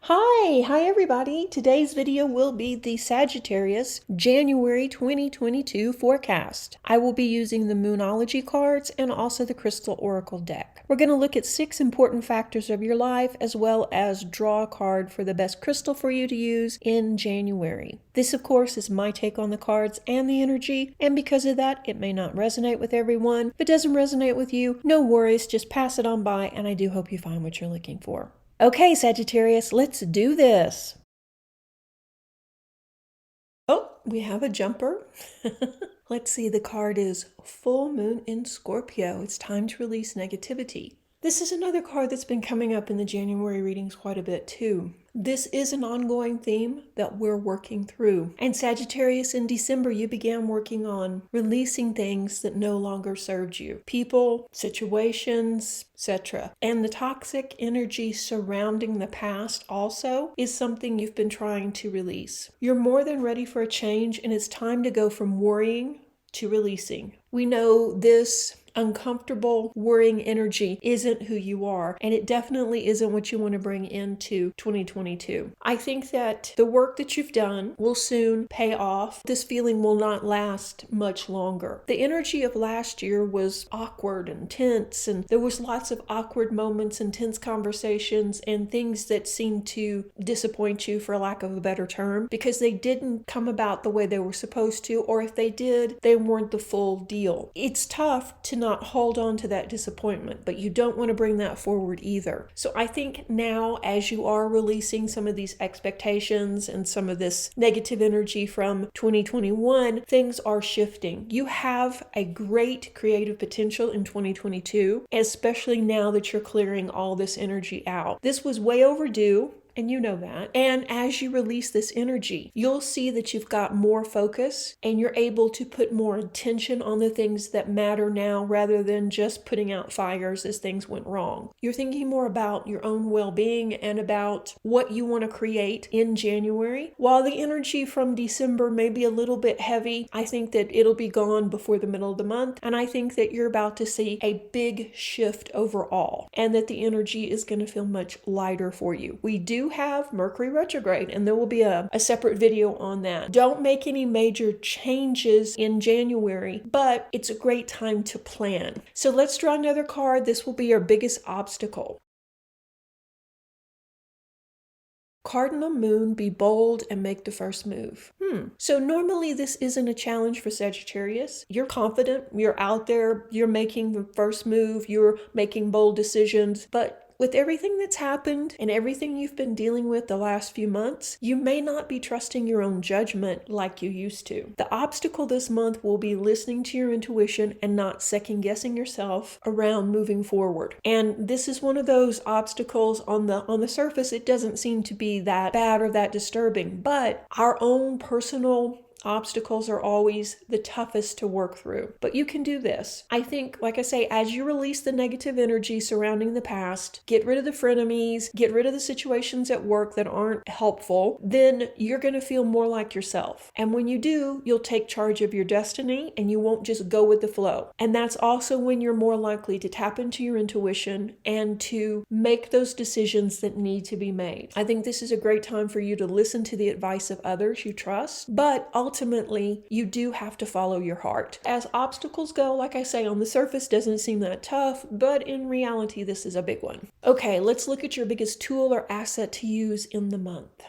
Hi everybody. Today's video will be the Sagittarius January 2022 forecast. I will be using the Moonology cards and also the Crystal Oracle deck. We're going to look at 6 important factors of your life as well as draw a card for the best crystal for you to use in January. This of course is my take on the cards and the energy, and because of that it may not resonate with everyone. If it doesn't resonate with you, no worries, just pass it on by, and I do hope you find what you're looking for. Okay, Sagittarius, let's do this. Oh, we have a jumper. Let's see, the card is Full Moon in Scorpio. It's time to release negativity. This is another card that's been coming up in the January readings quite a bit too. This is an ongoing theme that we're working through. And Sagittarius, in December, you began working on releasing things that no longer served you. People, situations, etc. And the toxic energy surrounding the past also is something you've been trying to release. You're more than ready for a change, and it's time to go from worrying to releasing. We know this uncomfortable, worrying energy isn't who you are, and it definitely isn't what you want to bring into 2022. I think that the work that you've done will soon pay off. This feeling will not last much longer. The energy of last year was awkward and tense, and there was lots of awkward moments and tense conversations and things that seemed to disappoint you, for lack of a better term, because they didn't come about the way they were supposed to, or if they did, they weren't the full deal. It's tough to not hold on to that disappointment, but you don't want to bring that forward either. So I think now, as you are releasing some of these expectations and some of this negative energy from 2021, things are shifting. You have a great creative potential in 2022, especially now that you're clearing all this energy out. This was way overdue, and you know that. And as you release this energy, you'll see that you've got more focus and you're able to put more attention on the things that matter now rather than just putting out fires as things went wrong. You're thinking more about your own well-being and about what you want to create in January. While the energy from December may be a little bit heavy, I think that it'll be gone before the middle of the month. And I think that you're about to see a big shift overall and that the energy is going to feel much lighter for you. We do have Mercury retrograde, and there will be a separate video on that. Don't make any major changes in January, but it's a great time to plan. So let's draw another card. This will be your biggest obstacle. Cardinal Moon, be bold and make the first move. So normally this isn't a challenge for Sagittarius. You're confident, you're out there, you're making the first move, you're making bold decisions, but with everything that's happened and everything you've been dealing with the last few months, you may not be trusting your own judgment like you used to. The obstacle this month will be listening to your intuition and not second-guessing yourself around moving forward. And this is one of those obstacles on the surface. It doesn't seem to be that bad or that disturbing, but our own personal obstacles are always the toughest to work through. But you can do this. I think, like I say, as you release the negative energy surrounding the past, get rid of the frenemies, get rid of the situations at work that aren't helpful, then you're going to feel more like yourself. And when you do, you'll take charge of your destiny and you won't just go with the flow. And that's also when you're more likely to tap into your intuition and to make those decisions that need to be made. I think this is a great time for you to listen to the advice of others you trust, but ultimately, you do have to follow your heart. As obstacles go, like I say, on the surface doesn't seem that tough, but in reality, this is a big one. Okay, let's look at your biggest tool or asset to use in the month.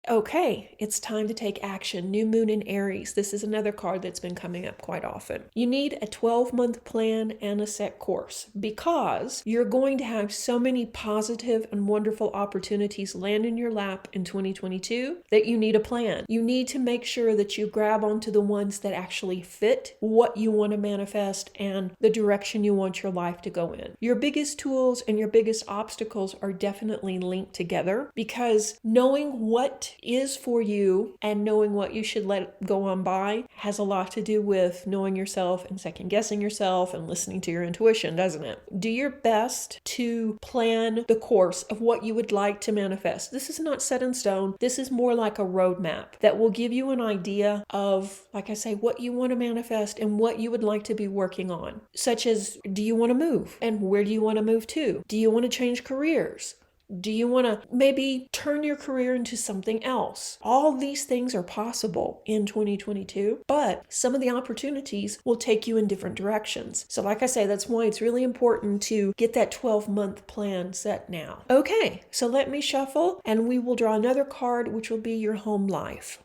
Okay, it's time to take action. New Moon in Aries. This is another card that's been coming up quite often. You need a 12-month plan and a set course because you're going to have so many positive and wonderful opportunities land in your lap in 2022 that you need a plan. You need to make sure that you grab onto the ones that actually fit what you want to manifest and the direction you want your life to go in. Your biggest tools and your biggest obstacles are definitely linked together because knowing what is for you and knowing what you should let go on by has a lot to do with knowing yourself and second guessing yourself and listening to your intuition, doesn't it? Do your best to plan the course of what you would like to manifest. This is not set in stone. This is more like a roadmap that will give you an idea of, like I say, what you want to manifest and what you would like to be working on, such as, do you want to move and where do you want to move to? Do you want to change careers? Do you want to maybe turn your career into something else? All these things are possible in 2022, but some of the opportunities will take you in different directions. So like I say, that's why it's really important to get that 12-month plan set now. Okay, so let me shuffle and we will draw another card, which will be your home life.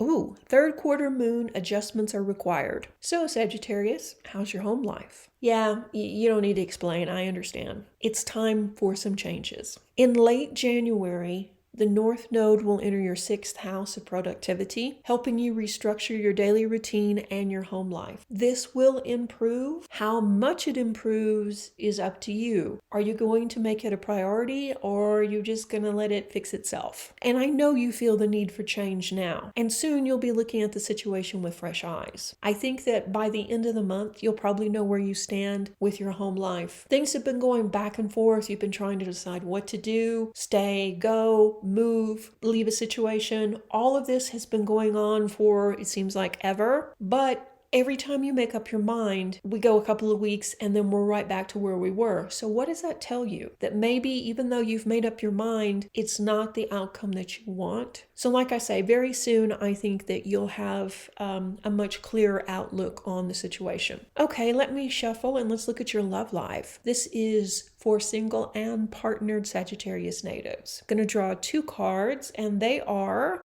Ooh, third quarter moon adjustments are required. So, Sagittarius, how's your home life? Yeah, you don't need to explain. I understand. It's time for some changes. In late January, the North Node will enter your sixth house of productivity, helping you restructure your daily routine and your home life. This will improve. How much it improves is up to you. Are you going to make it a priority, or are you just going to let it fix itself? And I know you feel the need for change now, and soon you'll be looking at the situation with fresh eyes. I think that by the end of the month, you'll probably know where you stand with your home life. Things have been going back and forth. You've been trying to decide what to do, stay, go, move, leave a situation. All of this has been going on for, it seems like, ever. But every time you make up your mind, we go a couple of weeks and then we're right back to where we were. So what does that tell you? That maybe even though you've made up your mind, it's not the outcome that you want. So like I say, very soon I think that you'll have a much clearer outlook on the situation. Okay, let me shuffle and let's look at your love life. This is for single and partnered Sagittarius natives. I'm going to draw 2 cards, and they are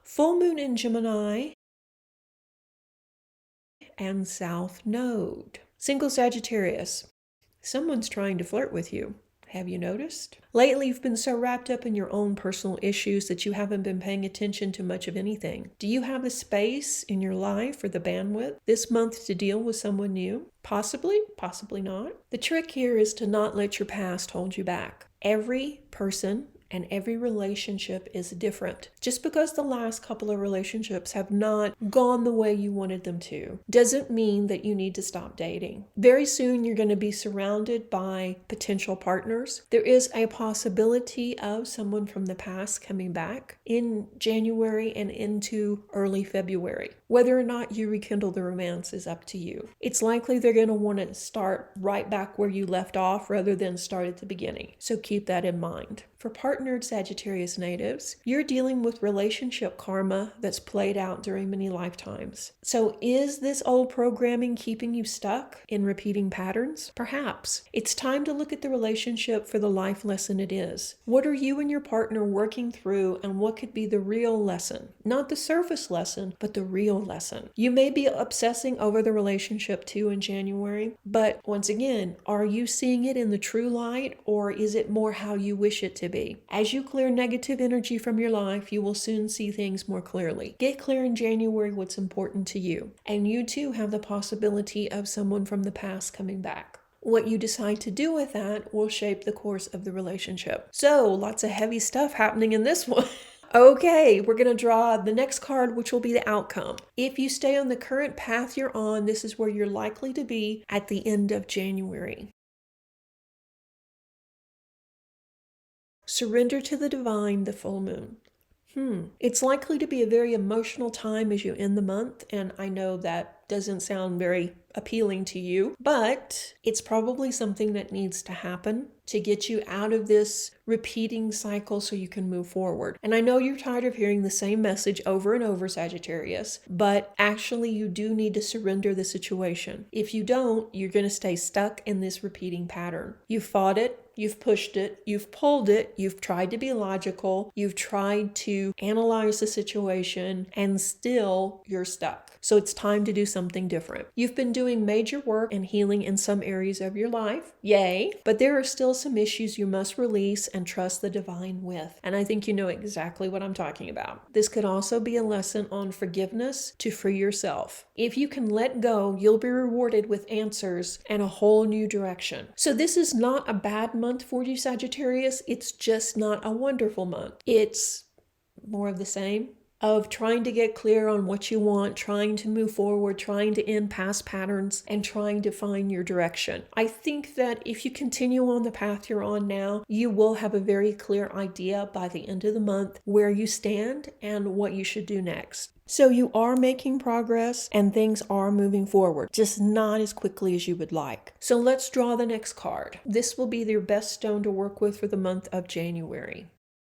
Full Moon in Gemini and South Node. Single Sagittarius, someone's trying to flirt with you. Have you noticed? Lately, you've been so wrapped up in your own personal issues that you haven't been paying attention to much of anything. Do you have the space in your life or the bandwidth this month to deal with someone new? Possibly, possibly not. The trick here is to not let your past hold you back. Every person and every relationship is different. Just because the last couple of relationships have not gone the way you wanted them to, doesn't mean that you need to stop dating. Very soon you're going to be surrounded by potential partners. There is a possibility of someone from the past coming back in January and into early February. Whether or not you rekindle the romance is up to you. It's likely they're going to want to start right back where you left off rather than start at the beginning. So keep that in mind. For partnered Sagittarius natives, you're dealing with relationship karma that's played out during many lifetimes. So is this old programming keeping you stuck in repeating patterns? Perhaps. It's time to look at the relationship for the life lesson it is. What are you and your partner working through, and what could be the real lesson? Not the surface lesson, but the real lesson. You may be obsessing over the relationship too in January, but once again, are you seeing it in the true light, or is it more how you wish it to be? As you clear negative energy from your life, you will soon see things more clearly. Get clear in January what's important to you, and you too have the possibility of someone from the past coming back. What you decide to do with that will shape the course of the relationship. So, lots of heavy stuff happening in this one. Okay, we're going to draw the next card, which will be the outcome. If you stay on the current path you're on, this is where you're likely to be at the end of January. Surrender to the divine, the full moon. It's likely to be a very emotional time as you end the month, and I know that doesn't sound very appealing to you, but it's probably something that needs to happen to get you out of this repeating cycle so you can move forward. And I know you're tired of hearing the same message over and over, Sagittarius, but actually you do need to surrender the situation. If you don't, you're going to stay stuck in this repeating pattern. You've fought it, you've pushed it, you've pulled it, you've tried to be logical, you've tried to analyze the situation, and still you're stuck. So it's time to do something different. You've been doing major work and healing in some areas of your life. Yay! But there are still some issues you must release and trust the divine with. And I think you know exactly what I'm talking about. This could also be a lesson on forgiveness to free yourself. If you can let go, you'll be rewarded with answers and a whole new direction. So this is not a bad month for you, Sagittarius. It's just not a wonderful month. It's more of the same. of trying to get clear on what you want, trying to move forward, trying to end past patterns, and trying to find your direction. I think that if you continue on the path you're on now, you will have a very clear idea by the end of the month where you stand and what you should do next. So you are making progress and things are moving forward, just not as quickly as you would like. So let's draw the next card. This will be your best stone to work with for the month of January.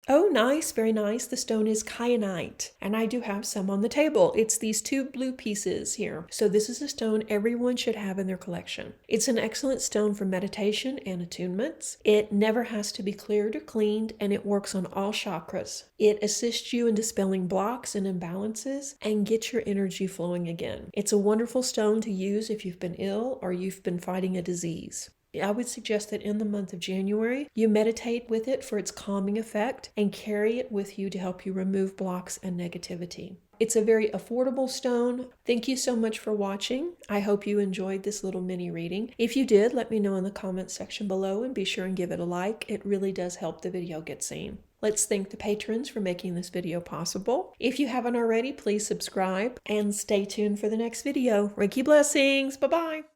Oh, nice, very nice. The stone is kyanite, and I do have some on the table. It's these two blue pieces here. So this is a stone everyone should have in their collection. It's an excellent stone for meditation and attunements. It never has to be cleared or cleaned, and it works on all chakras. It assists you in dispelling blocks and imbalances and get your energy flowing again. It's a wonderful stone to use if you've been ill or you've been fighting a disease. I would suggest that in the month of January, you meditate with it for its calming effect and carry it with you to help you remove blocks and negativity. It's a very affordable stone. Thank you so much for watching. I hope you enjoyed this little mini reading. If you did, let me know in the comments section below and be sure and give it a like. It really does help the video get seen. Let's thank the patrons for making this video possible. If you haven't already, please subscribe and stay tuned for the next video. Reiki blessings. Bye-bye.